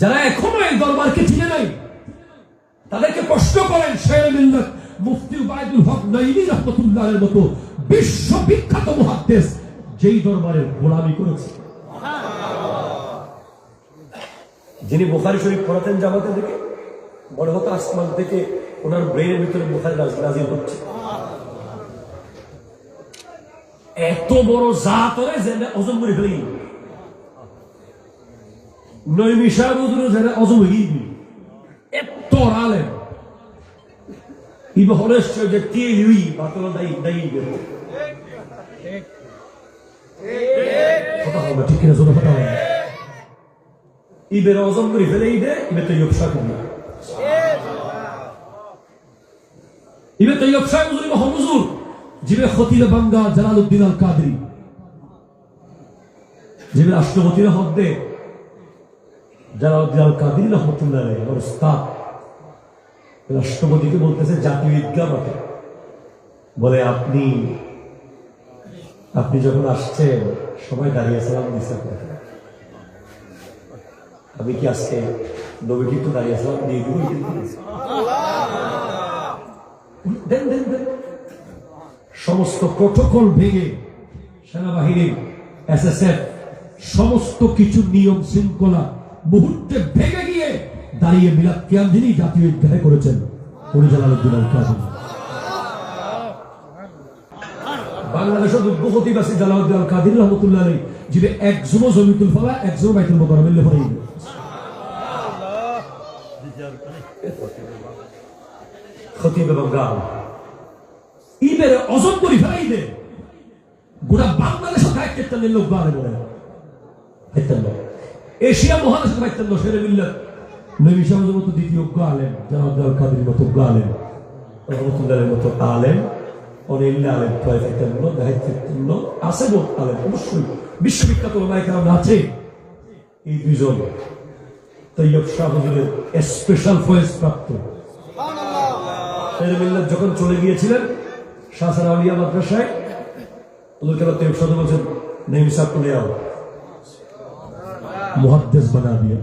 যারা এখনো এই দরবারকে চিনে নাই তাদেরকে প্রশ্ন করেন শের মিল্লাত মুফতি উবাইদুল হক নাইমি রাহমাতুল্লাহের মতো বিশ্ববিখ্যাত মুহাদ্দিস যেই দরবারের গোলামি করেছে, যিনি বুখারী শরীফ পড়াতেন জামাতে থেকে বড় হতো আসমান থেকে ওনার ব্রেনের ভিতরে বুখারী নাজিল হচ্ছে। এত বড় জাত হলে যে অজম করে ফেলি নইমি সাহেব হুজুর যারা অজম হয়ে এত আলেম ইবা হলে যে তিলুই বাতল দাই দাই বের কথা হবে ঠিক না জোরে কথা হবে ইবের অজম করে ফেলে ইবে ইবে তো ইবসা করি ইবে তো ইবসা হুজুর বা হুজুর জিবে খতিলে বাংলা জালালউদ্দিন আল কাদরি জিবে রাষ্ট্রপতির হদ্দে জালালউদ্দিন আল কাদরি রহমতুল্লাহ আলাইহি আমার উস্তাদ রাষ্ট্রপতিকে বলতেছে জাতীয় ঈদগাহ মাঠে বলে আপনি যখন আসছেন সবাই দাঁড়িয়ে সালাম দিচ্ছে আমি কি আজকে নবীকে একটু দাঁড়িয়ে সালাম দিয়ে দিব দেন দেন দেন সমস্ত প্রটোকল ভেঙে সেনাবাহিনীর এসএসএফ সমস্ত কিছু নিয়ম শৃঙ্খলা মুহূর্তে ভেঙে গিয়ে দাঁড়িয়ে মিলাদ কিয়াম যিনি জাতীয় ঈদগাহে করেছেন উনি জালালউদ্দিন আল কাদরি। বাংলাদেশের দুর্গতিবাসী জালালউদ্দিন আল কাদরি রহমতুল্লাহ আলাইহি যিনি একজনও জমিতুল ফালা একজনও বাইতুল মুকাররমের লেফারে খতিব এবং গান ইবেরে অজম করি ফেলাই দে গোটা বাংলাদেশের দায়িত্বের লোক বাড়ে বলে এশিয়া মহাদেশের দায়িত্ব শেরে মিল্লাত নবী সাহেবের মতো দ্বিতীয় আলেম জালালউদ্দিন আল কাদরির মতো আলেম রহমতুল্লাহের মতো আলেম অনেক আলেম দায়িত্ব আছে বহু আলেম অবশ্যই বিশ্ববিখ্যাত ওলামায়ে কেরাম আছে। এই দুইজন তৈয়ব শাহ হুজুরের স্পেশাল ফয়েজ প্রাপ্ত শেরে মিল্লাত যখন চলে গিয়েছিলেন শাহসারা আউলিয়া মাদ্রাসায় হুজুর কেন তৈয়ব শাহ বলছেন নবী সাহেব को ले आओ मुहद्दिस बना दिया।